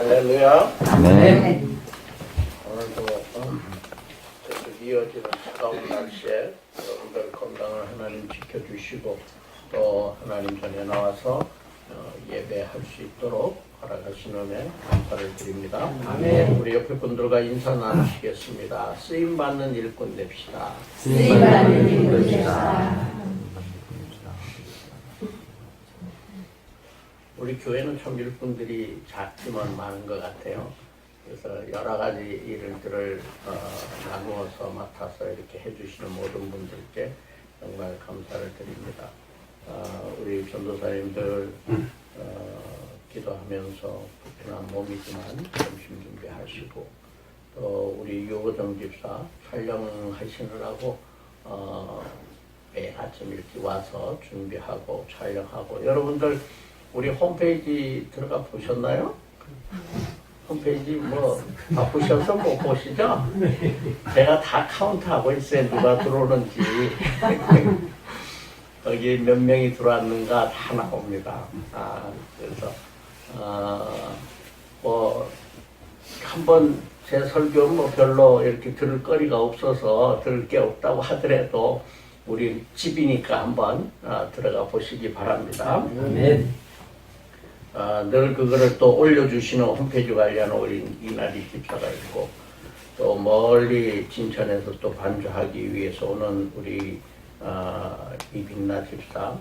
할렐루야. 네. 오늘도 계속 이어지는 차가운 날씨에 여러분들 건강을 하나님 지켜주시고 또 하나님 전에 나와서 예배할 수 있도록 허락하신 은혜 감사를 드립니다. 아멘. 우리 옆에 분들과 인사 나누시겠습니다. 쓰임받는 일꾼 됩시다. 쓰임받는 일꾼 됩시다. 우리 교회는 참 일꾼들이 작지만 많은 것 같아요. 그래서 여러 가지 일들을 나누어서 맡아서 이렇게 해주시는 모든 분들께 정말 감사를 드립니다. 우리 전도사님들 기도하면서 불편한 몸이지만 점심 준비하시고 또 우리 유호정 집사 촬영하시느라고 매일 아침 일찍 와서 준비하고 촬영하고 여러분들 우리 홈페이지 들어가 보셨나요? 홈페이지 뭐 바쁘셔서 못 보시죠? 제가 다 카운트하고 있어요. 누가 들어오는지 여기 몇 명이 들어왔는가 다 나옵니다. 그래서 뭐 한번 제 설교 뭐 별로 이렇게 들을 거리가 없어서 들을 게 없다고 하더라도 우리 집이니까 한번 들어가 보시기 바랍니다. 네. 늘 그거를 또 올려주시는 홈페이지 관련 우리 이나리 집사가 있고 또 멀리 진천에서 또 반주하기 위해서 오는 우리 이빈나 집사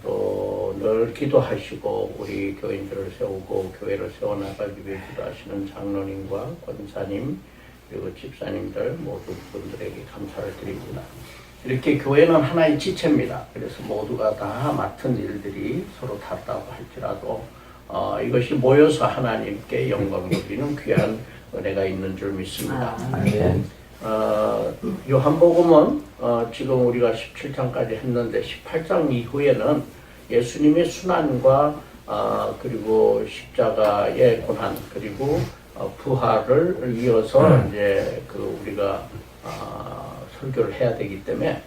또 늘 기도하시고 우리 교인들을 세우고 교회를 세워나가기 위해 기도하시는 장로님과 권사님 그리고 집사님들 모두 분들에게 감사를 드립니다. 이렇게 교회는 하나의 지체입니다. 그래서 모두가 다 맡은 일들이 서로 다르다고 할지라도 이것이 모여서 하나님께 영광 돌리는 귀한 은혜가 있는 줄 믿습니다. 요한복음은 지금 우리가 17장까지 했는데 18장 이후에는 예수님의 순환과 그리고 십자가의 고난 그리고 부활을 이어서 이제 우리가 설교를 해야 되기 때문에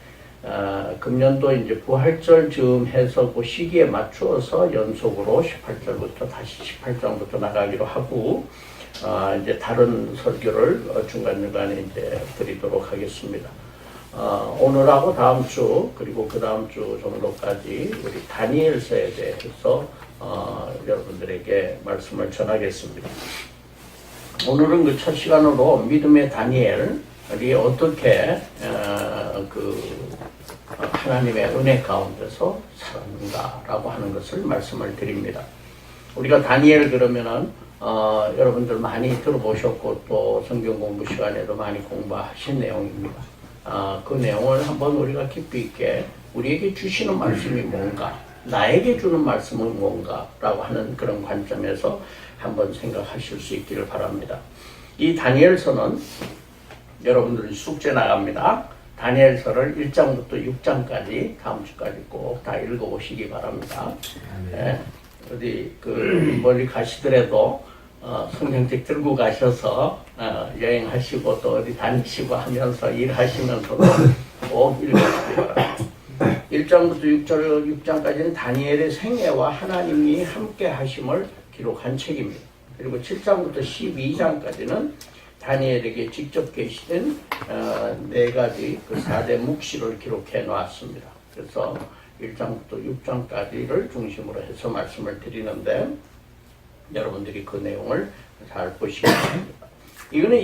금년도 이제 부활절 즈음 해서 그 시기에 맞추어서 연속으로 18절부터 다시 18장부터 나가기로 하고 이제 다른 설교를 중간중간에 이제 드리도록 하겠습니다. 오늘하고 다음 주 그리고 그 다음 주 정도까지 우리 다니엘서에 대해서 여러분들에게 말씀을 전하겠습니다. 오늘은 그 첫 시간으로 믿음의 다니엘이 어떻게 하나님의 은혜 가운데서 살았는가라고 하는 것을 말씀을 드립니다. 우리가 다니엘 그러면은 여러분들 많이 들어보셨고 또 성경 공부 시간에도 많이 공부하신 내용입니다. 그 내용을 한번 우리가 깊이 있게 우리에게 주시는 말씀이 뭔가 나에게 주는 말씀은 뭔가 라고 하는 그런 관점에서 한번 생각하실 수 있기를 바랍니다. 이 다니엘서는 여러분들이 숙제 나갑니다. 다니엘서를 1장부터 6장까지 다음 주까지 꼭 다 읽어보시기 바랍니다. 네, 어디 멀리 가시더라도 성경책 들고 가셔서 여행하시고 또 어디 다니시고 하면서 일하시면서도 꼭 읽어보시기 바랍니다. 1장부터 6장까지는 다니엘의 생애와 하나님이 함께 하심을 기록한 책입니다. 그리고 7장부터 12장까지는 다니엘에게 직접 계시된 네 가지 4대 묵시를 기록해 놓았습니다. 그래서 1장부터 6장까지를 중심으로 해서 말씀을 드리는데 여러분들이 그 내용을 잘 보시기 바랍니다. 이거는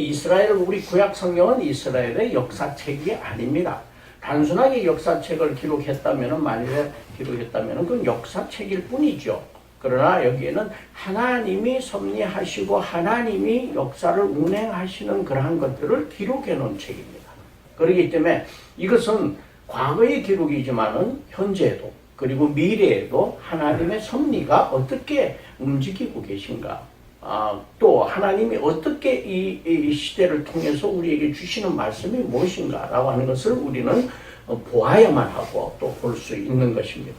우리 구약 성경은 이스라엘의 역사책이 아닙니다. 단순하게 역사책을 만일에 기록했다면 그건 역사책일 뿐이죠. 그러나 여기에는 하나님이 섭리하시고 하나님이 역사를 운행하시는 그러한 것들을 기록해 놓은 책입니다. 그렇기 때문에 이것은 과거의 기록이지만은 현재에도 그리고 미래에도 하나님의 섭리가 어떻게 움직이고 계신가 또 하나님이 어떻게 이 시대를 통해서 우리에게 주시는 말씀이 무엇인가 라고 하는 것을 우리는 보아야만 하고 또 볼 수 있는 것입니다.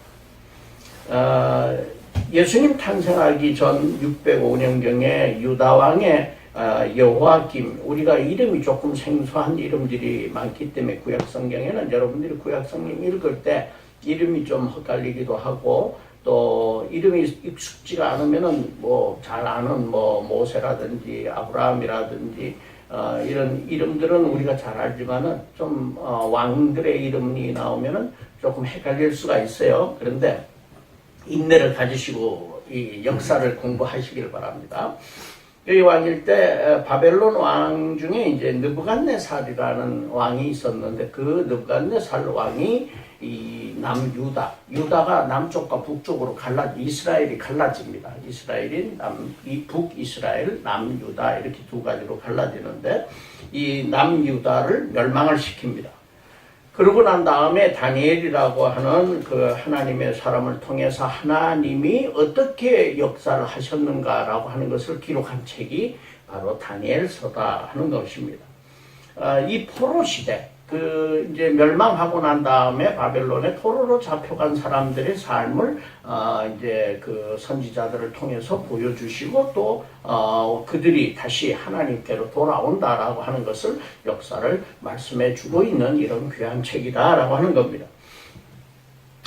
예수님 탄생하기 전 605년경에 유다왕의 여호와김 우리가 이름이 조금 생소한 이름들이 많기 때문에 구약성경에는 여러분들이 구약성경 읽을 때 이름이 좀 헷갈리기도 하고 또 이름이 익숙지가 않으면은 뭐 잘 아는 뭐 모세라든지 아브라함이라든지 이런 이름들은 우리가 잘 알지만은 좀 왕들의 이름이 나오면은 조금 헷갈릴 수가 있어요. 그런데 인내를 가지시고 이 역사를 공부하시길 바랍니다. 여기 왕일 때 바벨론 왕 중에 이제 느부갓네살이라는 왕이 있었는데 그 느부갓네살 왕이 이 유다가 남쪽과 북쪽으로 이스라엘이 갈라집니다. 이스라엘이 북이스라엘, 남유다 이렇게 두 가지로 갈라지는데 이 남유다를 멸망을 시킵니다. 그러고 난 다음에 다니엘이라고 하는 그 하나님의 사람을 통해서 하나님이 어떻게 역사를 하셨는가라고 하는 것을 기록한 책이 바로 다니엘서다 하는 것입니다. 이 포로 시대, 이제 멸망하고 난 다음에 바벨론에 포로로 잡혀간 사람들의 삶을 이제 그 선지자들을 통해서 보여주시고 또 그들이 다시 하나님께로 돌아온다라고 하는 것을 역사를 말씀해 주고 있는 이런 귀한 책이다라고 하는 겁니다.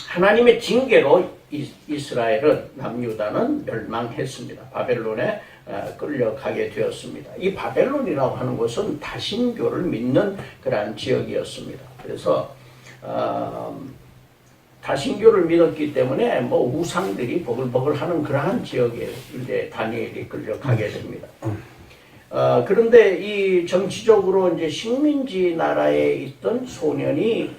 하나님의 징계로 이스라엘은 남유다는 멸망했습니다. 바벨론에 끌려가게 되었습니다. 이 바벨론이라고 하는 것은 다신교를 믿는 그러한 지역이었습니다. 그래서 다신교를 믿었기 때문에 뭐 우상들이 버글버글하는 그러한 지역에 이제 다니엘이 끌려가게 됩니다. 그런데 이 정치적으로 이제 식민지 나라에 있던 소년이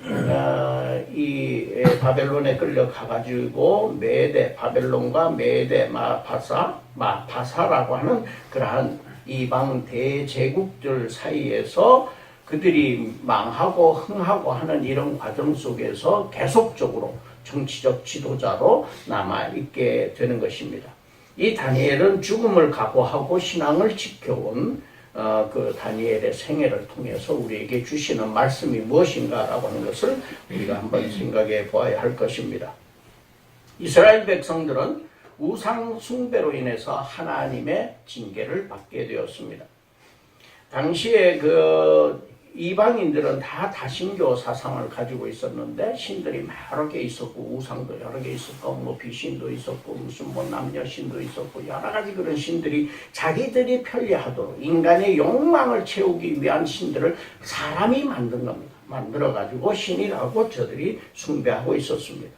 이 바벨론에 끌려가가지고 바벨론과 메대, 바사라고 하는 그러한 이방 대제국들 사이에서 그들이 망하고 흥하고 하는 이런 과정 속에서 계속적으로 정치적 지도자로 남아있게 되는 것입니다. 이 다니엘은 죽음을 각오하고 신앙을 지켜온 그 다니엘의 생애를 통해서 우리에게 주시는 말씀이 무엇인가라고 하는 것을 우리가 한번 생각해 보아야 할 것입니다. 이스라엘 백성들은 우상 숭배로 인해서 하나님의 징계를 받게 되었습니다. 당시에 이방인들은 다 다신교 사상을 가지고 있었는데 신들이 여러 개 있었고 우상도 여러 개 있었고 뭐 귀신도 있었고 무슨 뭐 남녀신도 있었고 여러 가지 그런 신들이 자기들이 편리하도록 인간의 욕망을 채우기 위한 신들을 사람이 만든 겁니다. 만들어 가지고 신이라고 저들이 숭배하고 있었습니다.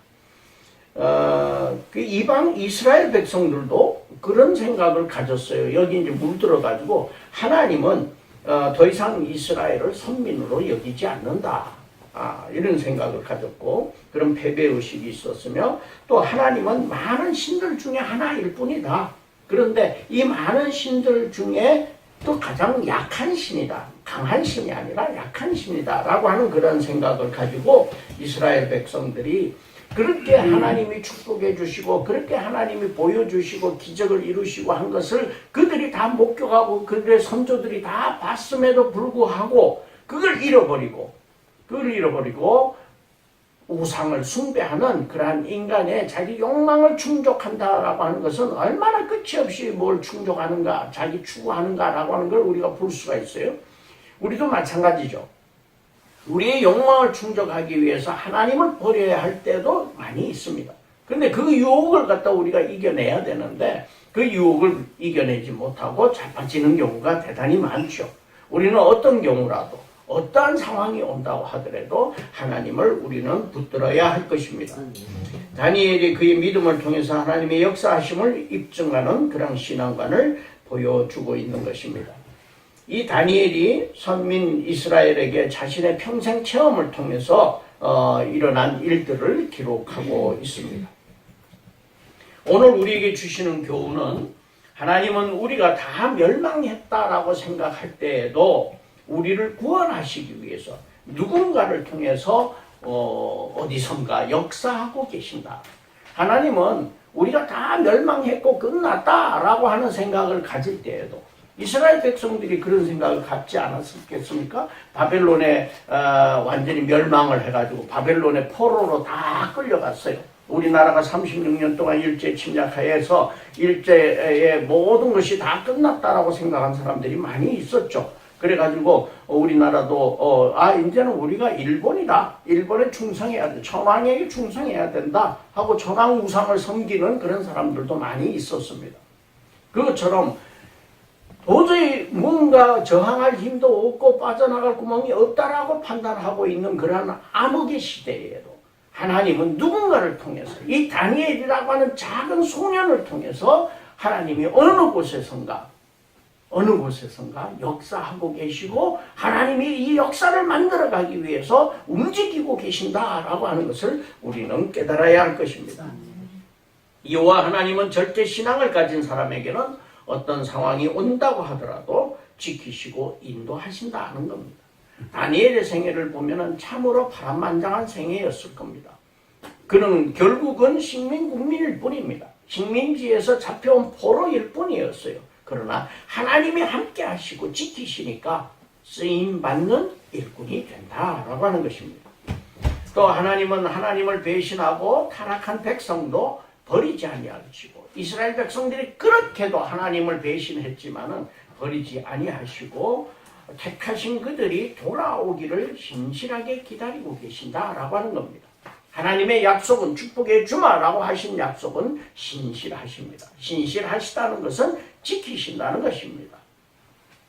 그 이스라엘 백성들도 그런 생각을 가졌어요. 여기 이제 물들어 가지고 하나님은 더 이상 이스라엘을 선민으로 여기지 않는다. 이런 생각을 가졌고 그런 패배의식이 있었으며 또 하나님은 많은 신들 중에 하나일 뿐이다. 그런데 이 많은 신들 중에 또 가장 약한 신이다. 강한 신이 아니라 약한 신이다. 라고 하는 그런 생각을 가지고 이스라엘 백성들이 그렇게 하나님이 축복해 주시고 그렇게 하나님이 보여주시고 기적을 이루시고 한 것을 그들이 다 목격하고 그들의 선조들이 다 봤음에도 불구하고 그걸 잃어버리고 우상을 숭배하는 그러한 인간의 자기 욕망을 충족한다라고 하는 것은 얼마나 끝이 없이 뭘 충족하는가 자기 추구하는가라고 하는 걸 우리가 볼 수가 있어요. 우리도 마찬가지죠. 우리의 욕망을 충족하기 위해서 하나님을 버려야 할 때도 많이 있습니다. 그런데 그 유혹을 갖다 우리가 이겨내야 되는데 그 유혹을 이겨내지 못하고 자빠지는 경우가 대단히 많죠. 우리는 어떤 경우라도 어떠한 상황이 온다고 하더라도 하나님을 우리는 붙들어야 할 것입니다. 다니엘이 그의 믿음을 통해서 하나님의 역사하심을 입증하는 그런 신앙관을 보여주고 있는 것입니다. 이 다니엘이 선민 이스라엘에게 자신의 평생 체험을 통해서 일어난 일들을 기록하고 있습니다. 오늘 우리에게 주시는 교훈은 하나님은 우리가 다 멸망했다라고 생각할 때에도 우리를 구원하시기 위해서 누군가를 통해서 어디선가 역사하고 계신다. 하나님은 우리가 다 멸망했고 끝났다라고 하는 생각을 가질 때에도 이스라엘 백성들이 그런 생각을 갖지 않았겠습니까? 바벨론에 완전히 멸망을 해가지고 바벨론의 포로로 다 끌려갔어요. 우리나라가 36년 동안 일제 침략하에서 일제의 모든 것이 다 끝났다라고 생각한 사람들이 많이 있었죠. 그래가지고 우리나라도 이제는 우리가 일본이다. 일본에 충성해야 돼. 천황에게 충성해야 된다 하고 천황 우상을 섬기는 그런 사람들도 많이 있었습니다. 그것처럼 도저히 뭔가 저항할 힘도 없고 빠져나갈 구멍이 없다라고 판단하고 있는 그러한 암흑의 시대에도 하나님은 누군가를 통해서 이 다니엘이라고 하는 작은 소년을 통해서 하나님이 어느 곳에선가 역사하고 계시고 하나님이 이 역사를 만들어가기 위해서 움직이고 계신다라고 하는 것을 우리는 깨달아야 할 것입니다. 이와 하나님은 절대 신앙을 가진 사람에게는 어떤 상황이 온다고 하더라도 지키시고 인도하신다는 겁니다. 다니엘의 생애를 보면 참으로 파란만장한 생애였을 겁니다. 그는 결국은 식민국민일 뿐입니다. 식민지에서 잡혀온 포로일 뿐이었어요. 그러나 하나님이 함께 하시고 지키시니까 쓰임받는 일꾼이 된다라고 하는 것입니다. 또 하나님은 하나님을 배신하고 타락한 백성도 버리지 아니하시고 이스라엘 백성들이 그렇게도 하나님을 배신했지만은 버리지 아니하시고 택하신 그들이 돌아오기를 신실하게 기다리고 계신다라고 하는 겁니다. 하나님의 약속은 축복의 주마라고 하신 약속은 신실하십니다. 신실하시다는 것은 지키신다는 것입니다.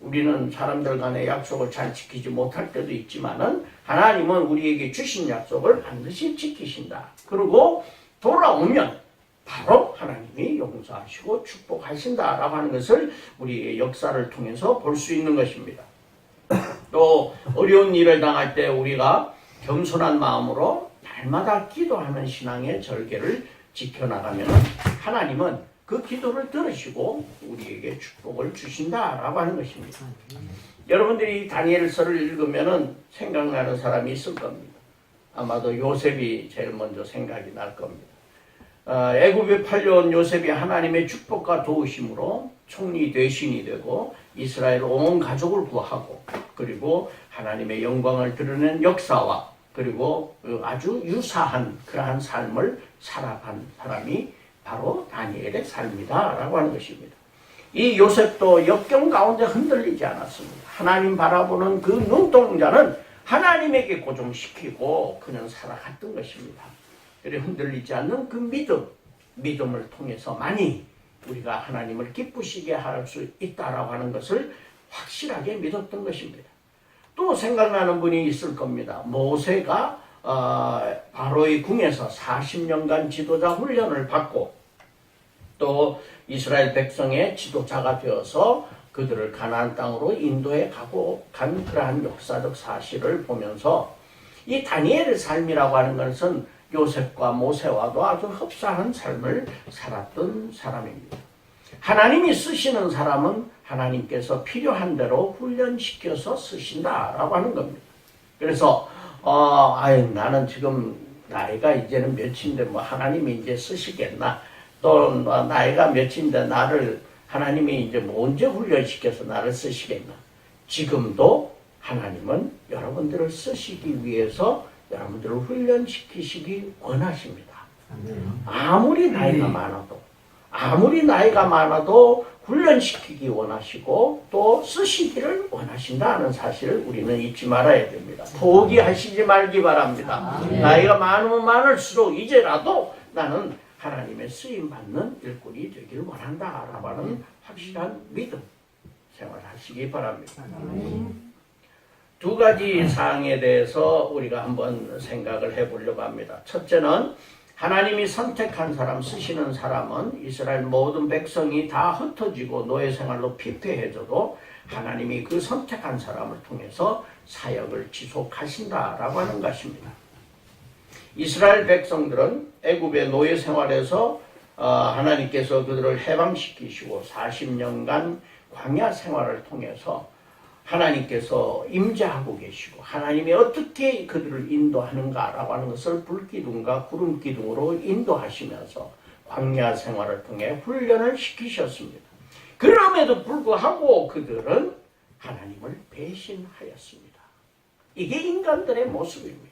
우리는 사람들 간의 약속을 잘 지키지 못할 때도 있지만은 하나님은 우리에게 주신 약속을 반드시 지키신다. 그리고 돌아오면 바로 하나님이 용서하시고 축복하신다라고 하는 것을 우리의 역사를 통해서 볼 수 있는 것입니다. 또 어려운 일을 당할 때 우리가 겸손한 마음으로 날마다 기도하는 신앙의 절개를 지켜나가면 하나님은 그 기도를 들으시고 우리에게 축복을 주신다라고 하는 것입니다. 여러분들이 다니엘서를 읽으면 생각나는 사람이 있을 겁니다. 아마도 요셉이 제일 먼저 생각이 날 겁니다. 애굽에 팔려온 요셉이 하나님의 축복과 도우심으로 총리 대신이 되고 이스라엘 온 가족을 구하고 그리고 하나님의 영광을 드러낸 역사와 그리고 아주 유사한 그러한 삶을 살아간 사람이 바로 다니엘의 삶이다라고 하는 것입니다. 이 요셉도 역경 가운데 흔들리지 않았습니다. 하나님 바라보는 그 눈동자는 하나님에게 고정시키고 그는 살아갔던 것입니다. 그래 흔들리지 않는 그 믿음을 통해서만이 우리가 하나님을 기쁘시게 할 수 있다라고 하는 것을 확실하게 믿었던 것입니다. 또 생각나는 분이 있을 겁니다. 모세가 바로의 궁에서 40년간 지도자 훈련을 받고 또 이스라엘 백성의 지도자가 되어서 그들을 가나안 땅으로 인도해 가고 간 그러한 역사적 사실을 보면서 이 다니엘의 삶이라고 하는 것은 요셉과 모세와도 아주 흡사한 삶을 살았던 사람입니다. 하나님이 쓰시는 사람은 하나님께서 필요한 대로 훈련시켜서 쓰신다라고 하는 겁니다. 그래서 나는 지금 나이가 이제는 몇인데 뭐 하나님이 이제 쓰시겠나? 또 나이가 몇인데 나를 하나님이 이제 뭐 언제 훈련시켜서 나를 쓰시겠나? 지금도 하나님은 여러분들을 쓰시기 위해서 여러분들을 훈련시키시기 원하십니다. 아무리 나이가 많아도 훈련시키기 원하시고 또 쓰시기를 원하신다는 사실을 우리는 잊지 말아야 됩니다. 포기하시지 말기 바랍니다. 나이가 많으면 많을수록 이제라도 나는 하나님의 쓰임받는 일꾼이 되길 원한다라고 하는 확실한 믿음 생활하시기 바랍니다. 두 가지 사항에 대해서 우리가 한번 생각을 해보려고 합니다. 첫째는 하나님이 선택한 사람, 쓰시는 사람은 이스라엘 모든 백성이 다 흩어지고 노예 생활로 피폐해져도 하나님이 그 선택한 사람을 통해서 사역을 지속하신다라고 하는 것입니다. 이스라엘 백성들은 애굽의 노예 생활에서 하나님께서 그들을 해방시키시고 40년간 광야 생활을 통해서 하나님께서 임재하고 계시고 하나님이 어떻게 그들을 인도하는가라고 하는 것을 불기둥과 구름기둥으로 인도하시면서 광야 생활을 통해 훈련을 시키셨습니다. 그럼에도 불구하고 그들은 하나님을 배신하였습니다. 이게 인간들의 모습입니다.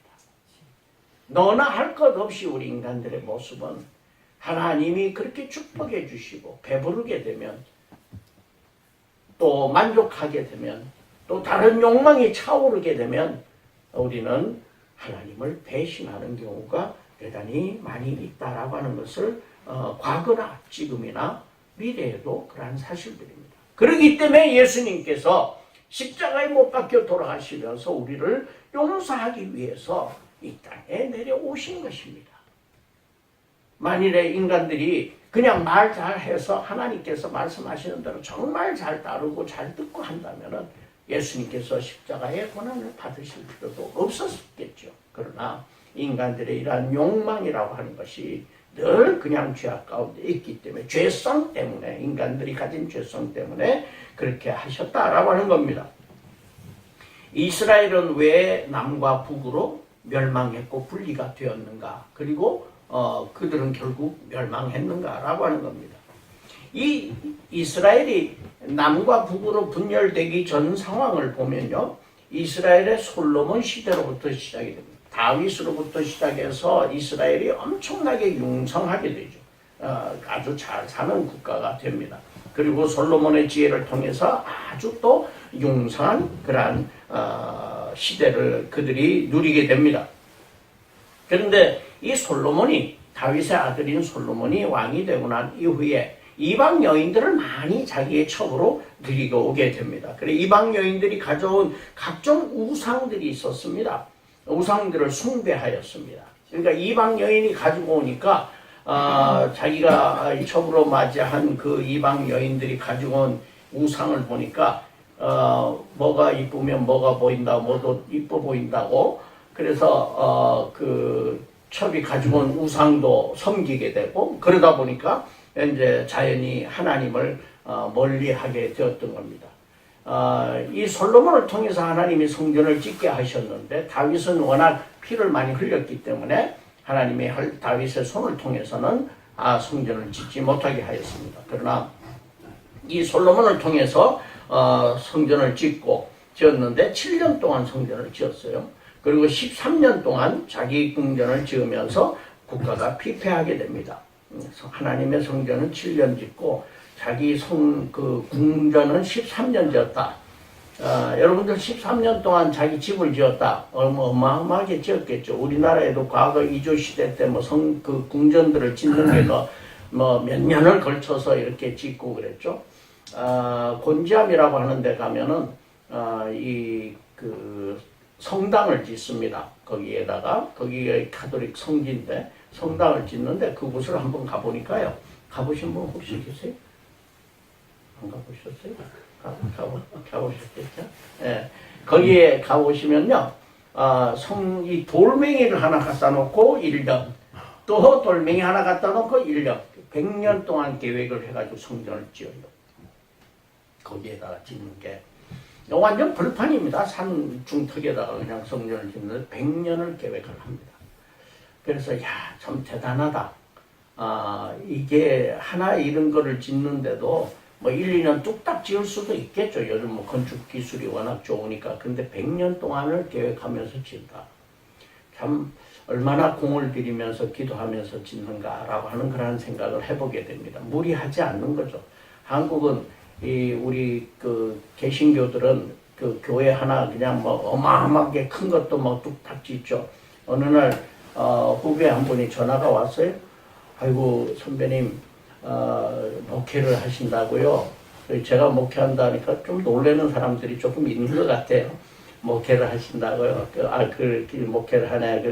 너나 할 것 없이 우리 인간들의 모습은 하나님이 그렇게 축복해 주시고 배부르게 되면 또 만족하게 되면 또 다른 욕망이 차오르게 되면 우리는 하나님을 배신하는 경우가 대단히 많이 있다라고 하는 것을 과거나 지금이나 미래에도 그러한 사실들입니다. 그렇기 때문에 예수님께서 십자가에 못 박혀 돌아가시면서 우리를 용서하기 위해서 이 땅에 내려오신 것입니다. 만일에 인간들이 그냥 말 잘해서 하나님께서 말씀하시는 대로 정말 잘 따르고 잘 듣고 한다면 예수님께서 십자가의 고난을 받으실 필요도 없었겠죠. 그러나 인간들의 이러한 욕망이라고 하는 것이 늘 그냥 죄악 가운데 있기 때문에, 죄성 때문에, 인간들이 가진 죄성 때문에 그렇게 하셨다라고 하는 겁니다. 이스라엘은 왜 남과 북으로 멸망했고 분리가 되었는가? 그리고 그들은 결국 멸망했는가라고 하는 겁니다. 이 이스라엘이 남과 북으로 분열되기 전 상황을 보면요, 이스라엘의 솔로몬 시대로부터 시작이 됩니다. 다윗으로부터 시작해서 이스라엘이 엄청나게 융성하게 되죠. 아주 잘 사는 국가가 됩니다. 그리고 솔로몬의 지혜를 통해서 아주 또 융성한 그러한 시대를 그들이 누리게 됩니다. 그런데 이 솔로몬이, 다윗의 아들인 솔로몬이 왕이 되고 난 이후에 이방 여인들을 많이 자기의 첩으로 들이고 오게 됩니다. 그래 이방 여인들이 가져온 각종 우상들이 있었습니다. 우상들을 숭배하였습니다. 그러니까 이방 여인이 가지고 오니까 자기가 첩으로 맞이한 그 이방 여인들이 가지고 온 우상을 보니까 뭐가 이쁘면 뭐가 보인다, 뭐도 이뻐 보인다고, 그래서 그 첩이 가지고 온 우상도 섬기게 되고, 그러다 보니까 이제 자연히 하나님을 멀리하게 되었던 겁니다. 이 솔로몬을 통해서 하나님이 성전을 짓게 하셨는데, 다윗은 워낙 피를 많이 흘렸기 때문에 하나님이 다윗의 손을 통해서는 성전을 짓지 못하게 하였습니다. 그러나 이 솔로몬을 통해서 성전을 지었는데 7년 동안 성전을 지었어요. 그리고 13년 동안 자기 궁전을 지으면서 국가가 피폐하게 됩니다. 하나님의 성전은 7년 짓고 자기 궁전은 13년 지었다. 여러분들 13년 동안 자기 집을 지었다. 어마어마하게 지었겠죠. 우리나라에도 과거 이조 시대 때 그 궁전들을 짓는 게 몇 년을 걸쳐서 이렇게 짓고 그랬죠. 곤지암이라고 하는 데 가면은 그 성당을 짓습니다. 거기에다가, 거기가 가톨릭 성지인데 성당을 짓는데 그곳을 한번 가보니까요. 가보신 분 혹시 계세요? 안 가보셨어요? 가보셨겠죠? 예. 거기에 가보시면요, 이 돌멩이를 하나 갖다 놓고 1년, 또 돌멩이 하나 갖다 놓고 1년, 100년 동안 계획을 해가지고 성전을 지어요. 거기에다가 짓는 게. 완전 불판입니다. 산 중턱에다가 그냥 성전을 짓는데 100년을 계획을 합니다. 그래서 참 대단하다. 이게 하나 이런 거를 짓는데도 1, 2년 뚝딱 지을 수도 있겠죠. 요즘 건축 기술이 워낙 좋으니까. 근데 100년 동안을 계획하면서 짓다. 참 얼마나 공을 들이면서 기도하면서 짓는가라고 하는 그런 생각을 해보게 됩니다. 무리하지 않는 거죠. 한국은 우리 그 개신교들은 그 교회 하나 그냥 어마어마하게 큰 것도 뚝딱 짓죠. 어느 날 후배 한 분이 전화가 왔어요. 아이고 선배님 목회를 하신다고요. 제가 목회한다니까 좀 놀라는 사람들이 조금 있는 것 같아요. 목회를 하신다고요. 목회를 하네.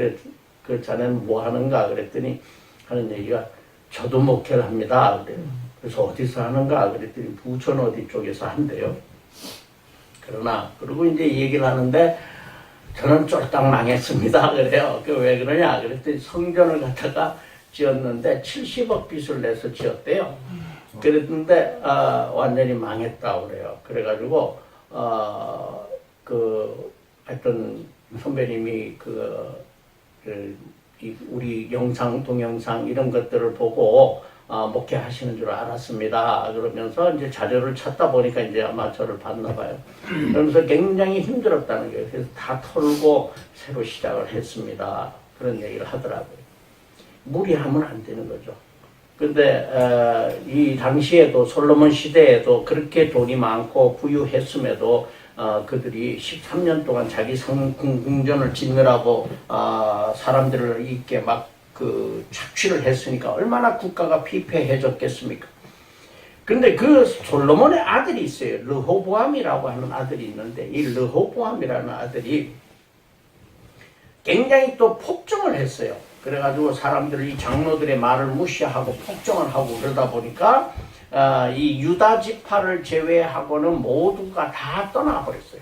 그래 자네는 뭐 하는가 그랬더니 하는 얘기가 저도 목회를 합니다. 그래요. 그래서 어디서 하는가 그랬더니 부천 어디 쪽에서 한대요. 그리고 이제 얘기를 하는데 저는 쫄딱 망했습니다. 그래요. 왜 그러냐 그랬더니 성전을 갖다가 지었는데 70억 빚을 내서 지었대요. 그랬는데 완전히 망했다고 그래요. 그래가지고 하여튼 선배님이 우리 동영상 이런 것들을 보고 목회하시는 줄 알았습니다. 그러면서 이제 자료를 찾다 보니까 이제 아마 저를 봤나 봐요. 그러면서 굉장히 힘들었다는 거예요. 그래서 다 털고 새로 시작을 했습니다. 그런 얘기를 하더라고요. 무리하면 안 되는 거죠. 근데 이 당시에도 솔로몬 시대에도 그렇게 돈이 많고 부유했음에도 그들이 13년 동안 자기 궁전을 짓느라고 사람들을 이렇게 막 착취를 했으니까 얼마나 국가가 피폐해졌겠습니까? 근데 그 솔로몬의 아들이 있어요. 르호보암이라고 하는 아들이 있는데 이 르호보암이라는 아들이 굉장히 또 폭정을 했어요. 그래가지고 사람들이 이 장로들의 말을 무시하고 폭정을 하고 그러다 보니까 이 유다 지파를 제외하고는 모두가 다 떠나버렸어요.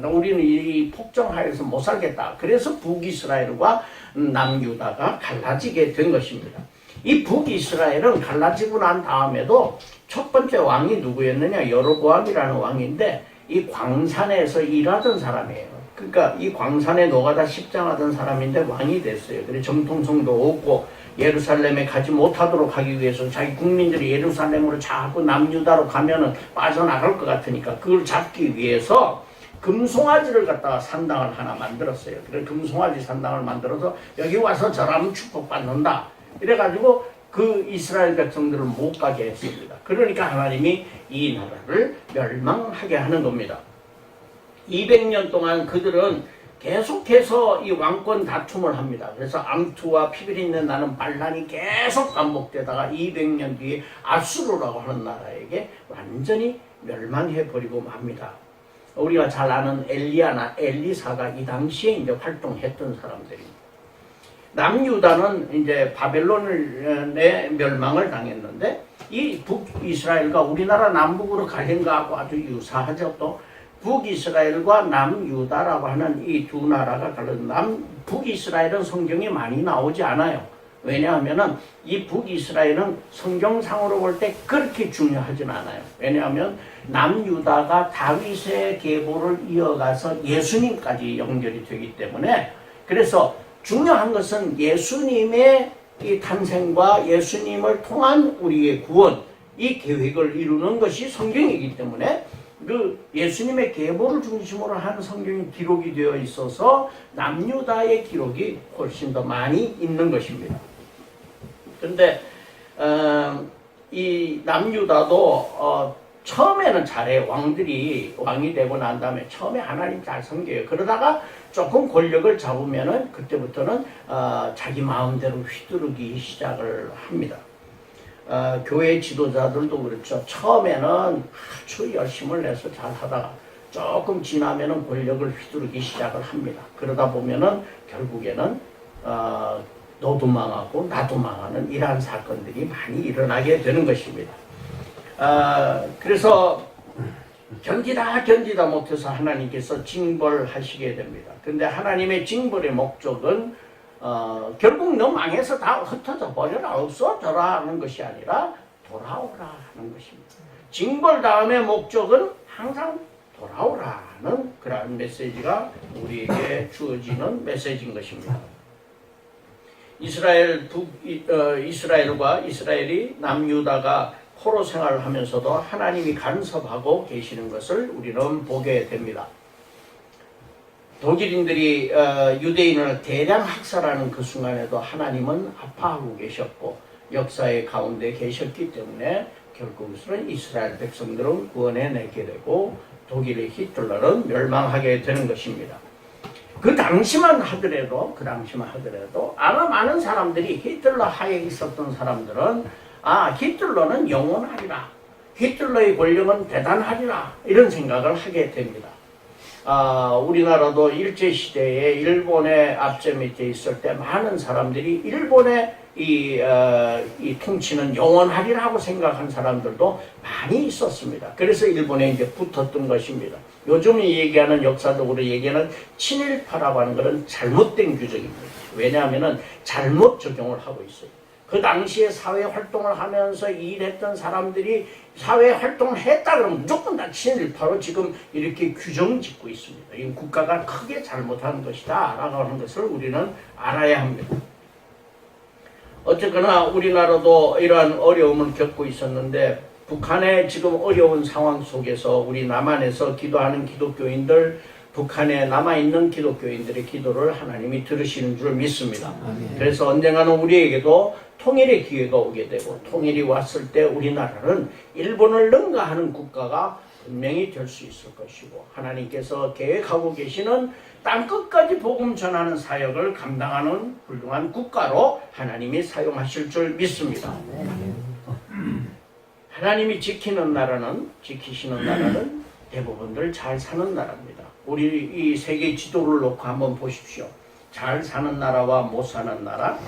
우리는 이 폭정하에서 못 살겠다. 그래서 북이스라엘과 남유다가 갈라지게 된 것입니다. 이 북이스라엘은 갈라지고 난 다음에도 첫 번째 왕이 누구였느냐? 여로보암이라는 왕인데 이 광산에서 일하던 사람이에요. 그러니까 이 광산에 노가다 십장하던 사람인데 왕이 됐어요. 그래서 정통성도 없고 예루살렘에 가지 못하도록 하기 위해서 자기 국민들이 예루살렘으로 자꾸 남유다로 가면은 빠져나갈 것 같으니까 그걸 잡기 위해서 금송아지를 갖다가 산당을 하나 만들었어요. 그래서 금송아지 산당을 만들어서 여기 와서 절하면 축복받는다. 이래가지고 그 이스라엘 백성들을 못 가게 했습니다. 그러니까 하나님이 이 나라를 멸망하게 하는 겁니다. 200년 동안 그들은 계속해서 이 왕권 다툼을 합니다. 그래서 암투와 피비린내 나는 반란이 계속 반복되다가 200년 뒤에 아수르라고 하는 나라에게 완전히 멸망해버리고 맙니다. 우리가 잘 아는 엘리사가 이 당시에 이제 활동했던 사람들입니다. 남유다는 이제 바벨론의 멸망을 당했는데 이 북이스라엘과 우리나라 남북으로 가는 거하고 아주 유사하죠. 또 북이스라엘과 남유다라고 하는 이 두 나라가 갈라진 북이스라엘은 성경에 많이 나오지 않아요. 왜냐하면 이 북이스라엘은 성경상으로 볼 때 그렇게 중요하진 않아요. 왜냐하면 남유다가 다윗의 계보를 이어가서 예수님까지 연결이 되기 때문에 그래서 중요한 것은 예수님의 이 탄생과 예수님을 통한 우리의 구원, 이 계획을 이루는 것이 성경이기 때문에 그 예수님의 계보를 중심으로 한 성경이 기록이 되어 있어서 남유다의 기록이 훨씬 더 많이 있는 것입니다. 그런데 이 남유다도 처음에는 잘해. 왕이 되고 난 다음에 처음에 하나님 잘 섬겨요. 그러다가 조금 권력을 잡으면은 그때부터는 자기 마음대로 휘두르기 시작을 합니다. 교회 지도자들도 그렇죠. 처음에는 아주 열심을 내서 잘 하다가 조금 지나면은 권력을 휘두르기 시작을 합니다. 그러다 보면은 결국에는 너도 망하고 나도 망하는 이러한 사건들이 많이 일어나게 되는 것입니다. 그래서 견디다 못해서 하나님께서 징벌하시게 됩니다. 근데 하나님의 징벌의 목적은 결국 너 망해서 다 흩어져 버려라 없어져라 하는 것이 아니라 돌아오라 하는 것입니다. 징벌 다음의 목적은 항상 돌아오라는 그러한 메시지가 우리에게 주어지는 메시지인 것입니다. 이스라엘과 이스라엘이 남유다가 포로 생활을 하면서도 하나님이 간섭하고 계시는 것을 우리는 보게 됩니다. 독일인들이 유대인을 대량 학살하는 그 순간에도 하나님은 아파하고 계셨고 역사의 가운데 계셨기 때문에 결국은 이스라엘 백성들은 구원해내게 되고 독일의 히틀러는 멸망하게 되는 것입니다. 그 당시만 하더라도 아마 많은 사람들이 히틀러 하에 있었던 사람들은 히틀러는 영원하리라, 히틀러의 권력은 대단하리라 이런 생각을 하게 됩니다. 우리나라도 일제시대에 일본의 압제 밑에 있을 때 많은 사람들이 일본의 이 통치는 영원하리라고 생각한 사람들도 많이 있었습니다. 그래서 일본에 이제 붙었던 것입니다. 요즘 얘기하는 역사적으로 얘기하는 친일파라고 하는 것은 잘못된 규정입니다. 왜냐하면 잘못 적용을 하고 있어요. 그 당시에 사회활동을 하면서 일했던 사람들이 사회활동을 했다 그러면 무조건 다 친일파로 지금 이렇게 규정 짓고 있습니다. 이 국가가 크게 잘못한 것이다 라고 하는 것을 우리는 알아야 합니다. 어쨌거나 우리나라도 이러한 어려움을 겪고 있었는데 북한의 지금 어려운 상황 속에서 우리 남한에서 기도하는 기독교인들, 북한에 남아있는 기독교인들의 기도를 하나님이 들으시는 줄 믿습니다. 그래서 언젠가는 우리에게도 통일의 기회가 오게 되고 통일이 왔을 때 우리나라는 일본을 능가하는 국가가 분명히 될 수 있을 것이고 하나님께서 계획하고 계시는 땅끝까지 복음 전하는 사역을 감당하는 훌륭한 국가로 하나님이 사용하실 줄 믿습니다. 하나님이 지키시는 나라는 대부분들 잘 사는 나라입니다. 우리 이 세계 지도를 놓고 한번 보십시오. 잘 사는 나라와 못 사는 나라,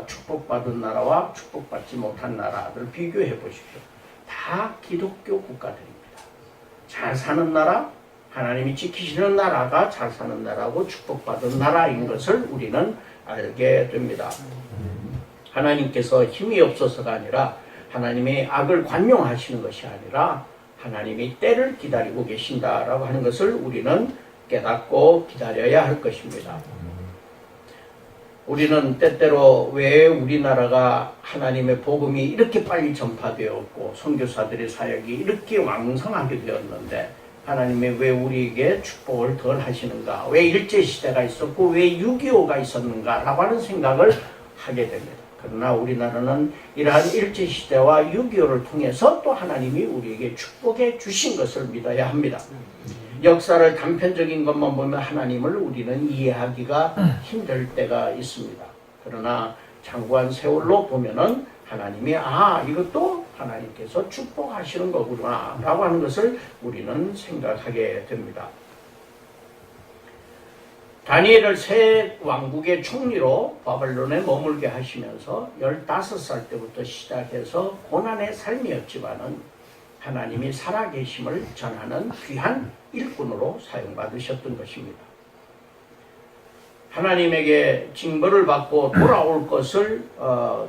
축복받은 나라와 축복받지 못한 나라들 비교해 보십시오. 다 기독교 국가들입니다. 잘 사는 나라, 하나님이 지키시는 나라가 잘 사는 나라고 축복받은 나라인 것을 우리는 알게 됩니다. 하나님께서 힘이 없어서가 아니라 하나님의 악을 관용하시는 것이 아니라 하나님이 때를 기다리고 계신다라고 하는 것을 우리는 깨닫고 기다려야 할 것입니다. 우리는 때때로 왜 우리나라가 하나님의 복음이 이렇게 빨리 전파되었고 선교사들의 사역이 이렇게 왕성하게 되었는데 하나님이 왜 우리에게 축복을 덜 하시는가, 왜 일제시대가 있었고 왜 6.25가 있었는가 라고 하는 생각을 하게 됩니다. 그러나 우리나라는 이러한 일제시대와 6.25를 통해서 또 하나님이 우리에게 축복해 주신 것을 믿어야 합니다. 역사를 단편적인 것만 보면 하나님을 우리는 이해하기가 힘들 때가 있습니다. 그러나 장구한 세월로 보면은 하나님이 이것도 하나님께서 축복하시는 거구나 라고 하는 것을 우리는 생각하게 됩니다. 다니엘을 새 왕국의 총리로 바벨론에 머물게 하시면서 15살 때부터 시작해서 고난의 삶이었지만은 하나님이 살아계심을 전하는 귀한 일꾼으로 사용받으셨던 것입니다. 하나님에게 징벌을 받고 돌아올 것을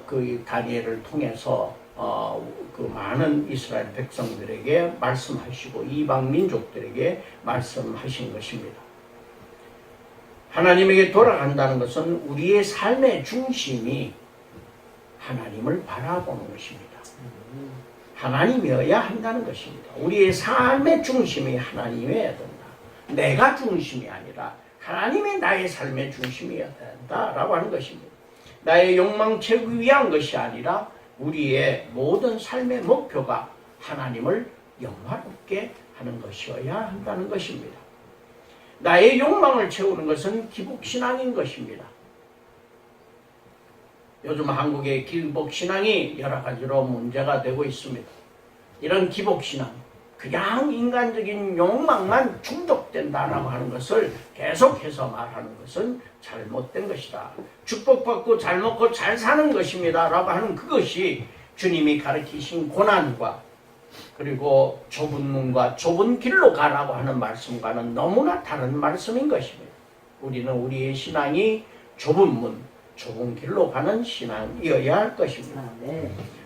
그 다니엘을 통해서 그 많은 이스라엘 백성들에게 말씀하시고 이방 민족들에게 말씀하신 것입니다. 하나님에게 돌아간다는 것은 우리의 삶의 중심이 하나님을 바라보는 것입니다. 하나님이어야 한다는 것입니다. 우리의 삶의 중심이 하나님이어야 된다. 내가 중심이 아니라 하나님이 나의 삶의 중심이어야 된다라고 하는 것입니다. 나의 욕망 채우기 위한 것이 아니라 우리의 모든 삶의 목표가 하나님을 영화롭게 하는 것이어야 한다는 것입니다. 나의 욕망을 채우는 것은 기복신앙인 것입니다. 요즘 한국의 기복신앙이 여러 가지로 문제가 되고 있습니다. 이런 기복신앙, 그냥 인간적인 욕망만 충족된다라고 하는 것을 계속해서 말하는 것은 잘못된 것이다. 축복받고 잘 먹고 잘 사는 것입니다 라고 하는 그것이 주님이 가르치신 고난과 그리고 좁은 문과 좁은 길로 가라고 하는 말씀과는 너무나 다른 말씀인 것입니다. 우리는 우리의 신앙이 좁은 문, 좁은 길로 가는 신앙이어야 할 것입니다.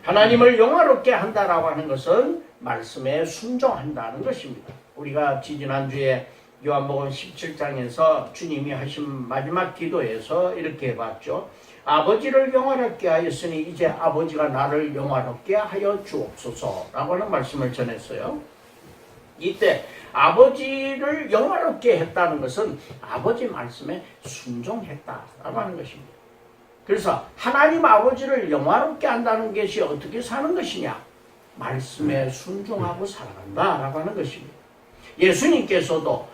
하나님을 영화롭게 한다라고 하는 것은 말씀에 순종한다는 것입니다. 우리가 지지난주에 요한복음 17장에서 주님이 하신 마지막 기도에서 이렇게 봤죠. 아버지를 영화롭게 하였으니 이제 아버지가 나를 영화롭게 하여 주옵소서라고 하는 말씀을 전했어요. 이때 아버지를 영화롭게 했다는 것은 아버지 말씀에 순종했다라고 하는 것입니다. 그래서 하나님 아버지를 영화롭게 한다는 것이 어떻게 사는 것이냐? 말씀에 순종하고 살아간다라고 하는 것입니다. 예수님께서도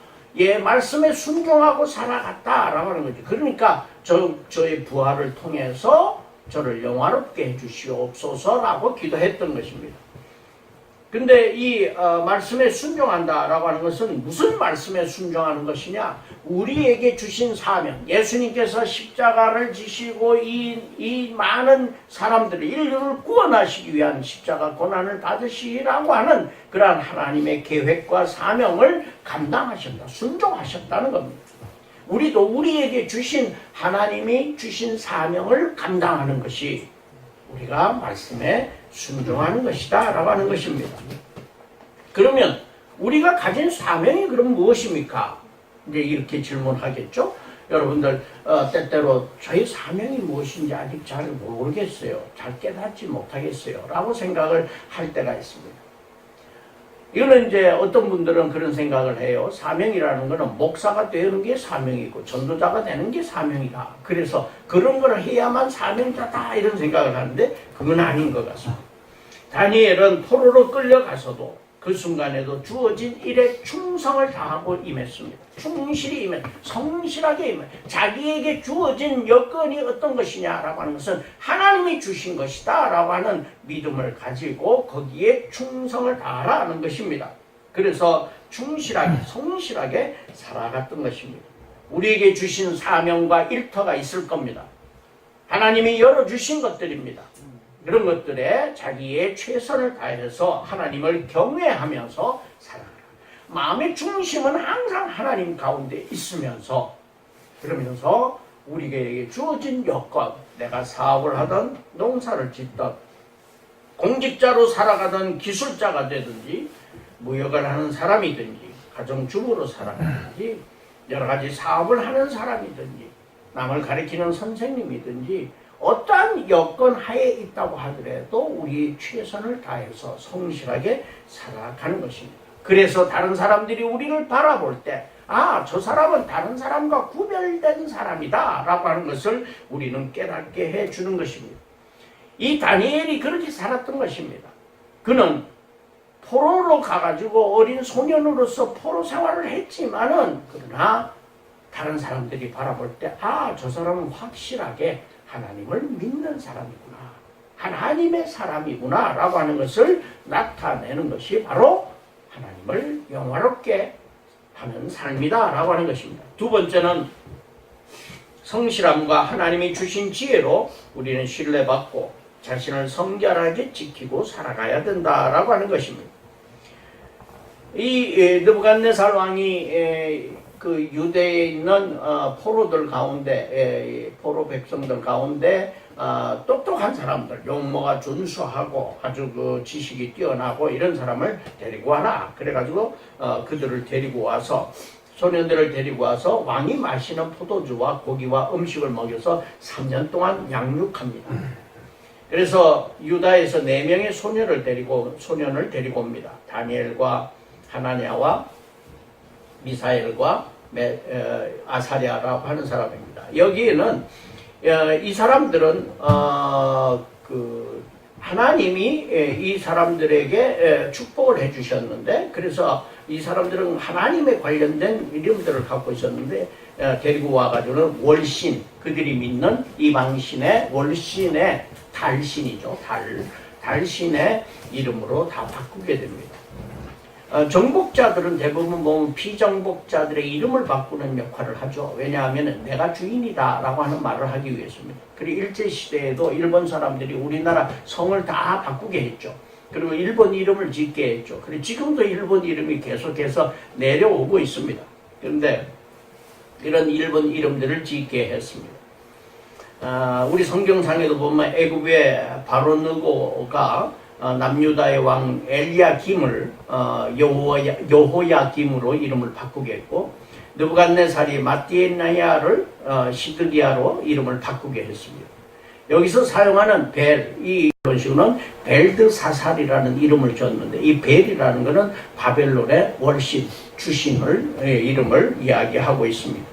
말씀에 순종하고 살아갔다라고 하는 거죠. 그러니까 저의 부활을 통해서 저를 영화롭게 해주시옵소서라고 기도했던 것입니다. 근데 이 말씀에 순종한다라고 하는 것은 무슨 말씀에 순종하는 것이냐? 우리에게 주신 사명, 예수님께서 십자가를 지시고 이 많은 사람들을 인류를 구원하시기 위한 십자가 고난을 받으시라고 하는 그러한 하나님의 계획과 사명을 감당하셨다, 순종하셨다는 겁니다. 우리도 우리에게 주신 하나님이 주신 사명을 감당하는 것이 우리가 말씀에 순종하는 것이다 라고 하는 것입니다. 그러면 우리가 가진 사명이 그럼 무엇입니까? 이제 이렇게 질문하겠죠. 여러분들 때때로 저희 사명이 무엇인지 아직 잘 모르겠어요. 잘 깨닫지 못하겠어요 라고 생각을 할 때가 있습니다. 이거는 이제 어떤 분들은 그런 생각을 해요. 사명이라는 것은 목사가 되는 게 사명이고 전도자가 되는 게 사명이다. 그래서 그런 걸 해야만 사명자다 이런 생각을 하는데 그건 아닌 것 같습니다. 다니엘은 포로로 끌려가서도 그 순간에도 주어진 일에 충성을 다하고 임했습니다. 충실히 임했, 성실하게 임했. 자기에게 주어진 여건이 어떤 것이냐라고 하는 것은 하나님이 주신 것이다 라고 하는 믿음을 가지고 거기에 충성을 다하라는 것입니다. 그래서 충실하게, 성실하게 살아갔던 것입니다. 우리에게 주신 사명과 일터가 있을 겁니다. 하나님이 열어주신 것들입니다. 그런 것들에 자기의 최선을 다해서 하나님을 경외하면서 살아가라. 마음의 중심은 항상 하나님 가운데 있으면서, 그러면서 우리에게 주어진 여건, 내가 사업을 하든 농사를 짓든 공직자로 살아가던 기술자가 되든지 무역을 하는 사람이든지 가정주부로 살아가든지 여러 가지 사업을 하는 사람이든지 남을 가르치는 선생님이든지 어떠한 여건 하에 있다고 하더라도 우리 최선을 다해서 성실하게 살아가는 것입니다. 그래서 다른 사람들이 우리를 바라볼 때 아, 저 사람은 다른 사람과 구별된 사람이다 라고 하는 것을 우리는 깨닫게 해주는 것입니다. 이 다니엘이 그렇게 살았던 것입니다. 그는 포로로 가가지고 어린 소년으로서 포로 생활을 했지만은 그러나 다른 사람들이 바라볼 때 아, 저 사람은 확실하게 하나님을 믿는 사람이구나. 하나님의 사람이구나 라고 하는 것을 나타내는 것이 바로 하나님을 영화롭게 하는 삶이다 라고 하는 것입니다. 두 번째는 성실함과 하나님이 주신 지혜로 우리는 신뢰받고 자신을 성결하게 지키고 살아가야 된다라고 하는 것입니다. 이 느부갓네살 왕이 그 유대에 있는 포로들 가운데, 포로 백성들 가운데 똑똑한 사람들, 용모가 준수하고 아주 그 지식이 뛰어나고 이런 사람을 데리고 와라. 그래가지고 그들을 데리고 와서 소년들을 데리고 와서 왕이 마시는 포도주와 고기와 음식을 먹여서 3년 동안 양육합니다. 그래서 유다에서 4명의 소년을 데리고 옵니다. 다니엘과 하나냐와 미사엘과 아사랴라고 하는 사람입니다. 여기에는 이 사람들은 하나님이 이 사람들에게 축복을 해주셨는데, 그래서 이 사람들은 하나님에 관련된 이름들을 갖고 있었는데 데리고 와가지고는 월신, 그들이 믿는 이방신의 월신의 달신이죠. 달신의 이름으로 다 바꾸게 됩니다. 정복자들은 대부분 보면 피정복자들의 이름을 바꾸는 역할을 하죠. 왜냐하면 내가 주인이다 라고 하는 말을 하기 위해서입니다. 그리고 일제시대에도 일본 사람들이 우리나라 성을 다 바꾸게 했죠. 그리고 일본 이름을 짓게 했죠. 그리고 지금도 일본 이름이 계속해서 내려오고 있습니다. 그런데 이런 일본 이름들을 짓게 했습니다. 우리 성경상에도 보면 애굽의 바로느고가 남유다의 왕 엘리야김을 여호야김으로 이름을 바꾸게 했고, 느부갓네살이 마띠에나야를 시드기야로 이름을 바꾸게 했습니다. 여기서 사용하는 벨, 이 번식은 벨드사살이라는 이름을 줬는데, 이 벨이라는 것은 바벨론의 월신, 주신을 이름을 이야기하고 있습니다.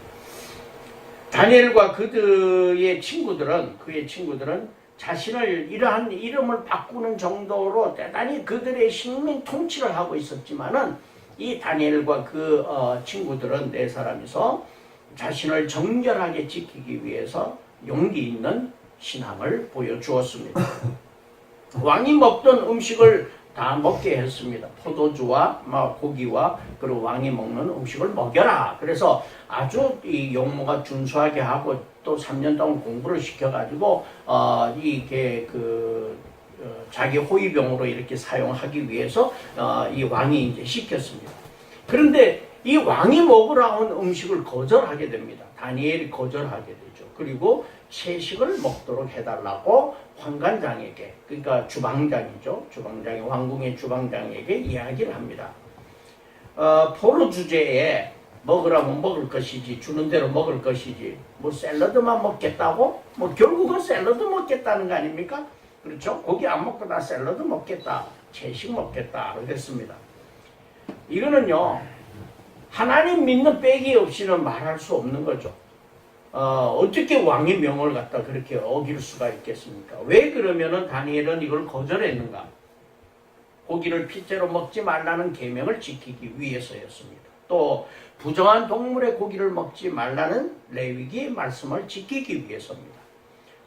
다니엘과 그의 친구들은 자신을 이러한 이름을 바꾸는 정도로 대단히 그들의 식민 통치를 하고 있었지만은 이 다니엘과 그 친구들은 4사람이서 자신을 정결하게 지키기 위해서 용기 있는 신앙을 보여주었습니다. 왕이 먹던 음식을 다 먹게 했습니다. 포도주와 고기와 그리고 왕이 먹는 음식을 먹여라. 그래서 아주 이 용모가 준수하게 하고 또 3년 동안 공부를 시켜가지고 이게 자기 호위병으로 이렇게 사용하기 위해서 이 왕이 이제 시켰습니다. 그런데 이 왕이 먹으라 온 음식을 거절하게 됩니다. 다니엘이 거절하게 되죠. 그리고 채식을 먹도록 해달라고 환관장에게, 그러니까 주방장이죠. 왕궁의 주방장에게 이야기를 합니다. 포로 주제에 먹으라면 먹을 것이지, 주는 대로 먹을 것이지, 뭐 샐러드만 먹겠다고? 뭐 결국은 샐러드 먹겠다는 거 아닙니까? 그렇죠? 고기 안 먹고 다 샐러드 먹겠다, 채식 먹겠다 그랬습니다. 이거는요, 하나님 믿는 빼기 없이는 말할 수 없는 거죠. 어떻게 왕의 명을 갖다 그렇게 어길 수가 있겠습니까? 왜 그러면은 다니엘은 이걸 거절했는가? 고기를 핏째로 먹지 말라는 계명을 지키기 위해서였습니다. 또 부정한 동물의 고기를 먹지 말라는 레위기의 말씀을 지키기 위해서입니다.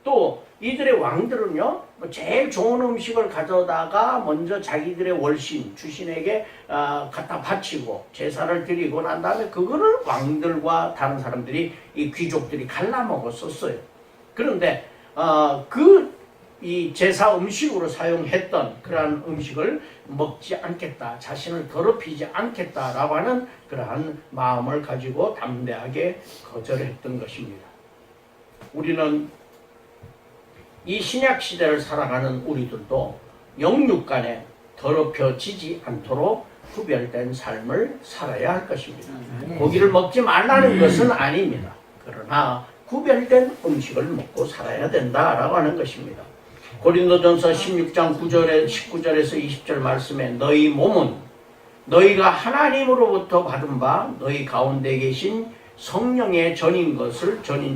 또 이들의 왕들은요, 제일 좋은 음식을 가져다가 먼저 자기들의 월신, 주신에게 갖다 바치고 제사를 드리고 난 다음에 그거를 왕들과 다른 사람들이, 이 귀족들이 갈라 먹었었어요. 그런데 이 제사 음식으로 사용했던 그러한 음식을 먹지 않겠다, 자신을 더럽히지 않겠다라고 하는 그러한 마음을 가지고 담대하게 거절했던 것입니다. 우리는 이 신약 시대를 살아가는 우리들도 영육간에 더럽혀지지 않도록 구별된 삶을 살아야 할 것입니다. 고기를 먹지 말라는 것은 아닙니다. 그러나 구별된 음식을 먹고 살아야 된다라고 하는 것입니다. 고린도전서 16장 19절에서 20절 말씀에 너희 몸은 너희가 하나님으로부터 받은 바 너희 가운데 계신 성령의 전인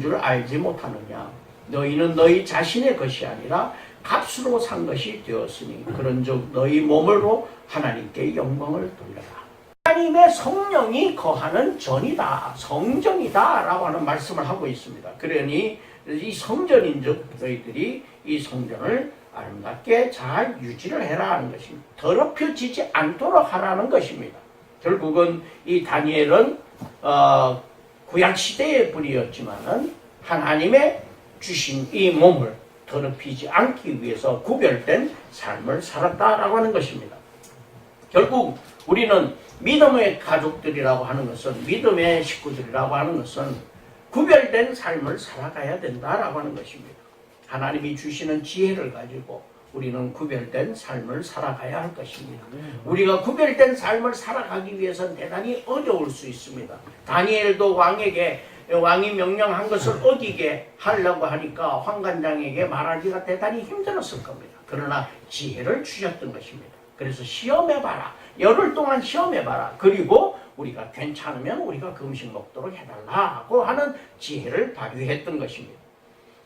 줄 알지 못하느냐. 너희는 너희 자신의 것이 아니라 값으로 산 것이 되었으니 그런즉 너희 몸으로 하나님께 영광을 돌려라. 하나님의 성령이 거하는 전이다, 성전이다 라고 하는 말씀을 하고 있습니다. 그러니 이 성전인즉 너희들이 이 성전을 아름답게 잘 유지를 해라 하는 것입니다. 더럽혀지지 않도록 하라는 것입니다. 결국은 이 다니엘은 구약시대의 불이었지만은 하나님의 주신 이 몸을 더럽히지 않기 위해서 구별된 삶을 살았다라고 하는 것입니다. 결국 우리는 믿음의 가족들이라고 하는 것은, 믿음의 식구들이라고 하는 것은 구별된 삶을 살아가야 된다라고 하는 것입니다. 하나님이 주시는 지혜를 가지고 우리는 구별된 삶을 살아가야 할 것입니다. 우리가 구별된 삶을 살아가기 위해서는 대단히 어려울 수 있습니다. 다니엘도 왕이 명령한 것을 어기게 하려고 하니까 황관장에게 말하기가 대단히 힘들었을 겁니다. 그러나 지혜를 주셨던 것입니다. 그래서 시험해봐라. 열흘 동안 시험해봐라. 그리고 우리가 괜찮으면 우리가 그 음식 먹도록 해달라고 하는 지혜를 발휘했던 것입니다.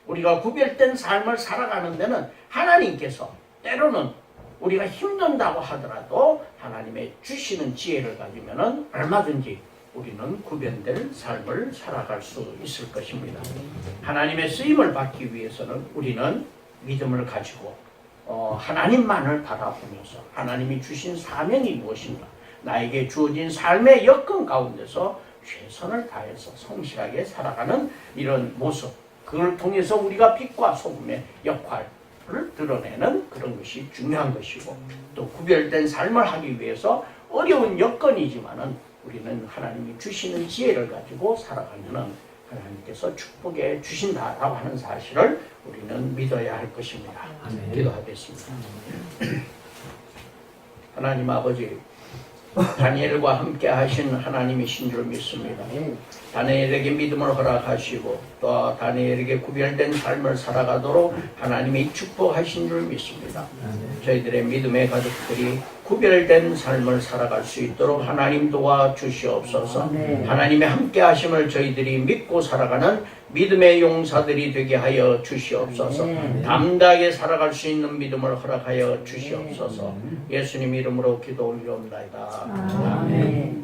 우리가 구별된 삶을 살아가는 데는 하나님께서 때로는 우리가 힘든다고 하더라도 하나님의 주시는 지혜를 가지면은 얼마든지 우리는 구별된 삶을 살아갈 수 있을 것입니다. 하나님의 쓰임을 받기 위해서는 우리는 믿음을 가지고 하나님만을 바라보면서 하나님이 주신 사명이 무엇인가, 나에게 주어진 삶의 여건 가운데서 최선을 다해서 성실하게 살아가는 이런 모습, 그걸 통해서 우리가 빛과 소금의 역할을 드러내는 그런 것이 중요한 것이고, 또 구별된 삶을 하기 위해서 어려운 여건이지만은 우리는 하나님이 주시는 지혜를 가지고 살아가면은 하나님께서 축복해 주신다라고 하는 사실을 우리는 믿어야 할 것입니다. 기도하겠습니다. 하나님 아버지, 다니엘과 함께 하신 하나님이신 줄 믿습니다. 다니엘에게 믿음을 허락하시고 또 다니엘에게 구별된 삶을 살아가도록 하나님이 축복하신 줄 믿습니다. 저희들의 믿음의 가족들이 구별된 삶을 살아갈 수 있도록 하나님 도와주시옵소서. 하나님의 함께 하심을 저희들이 믿고 살아가는 믿음의 용사들이 되게 하여 주시옵소서. 담대하게 살아갈 수 있는 믿음을 허락하여 주시옵소서. 예수님 이름으로 기도 올려옵나이다. 아멘.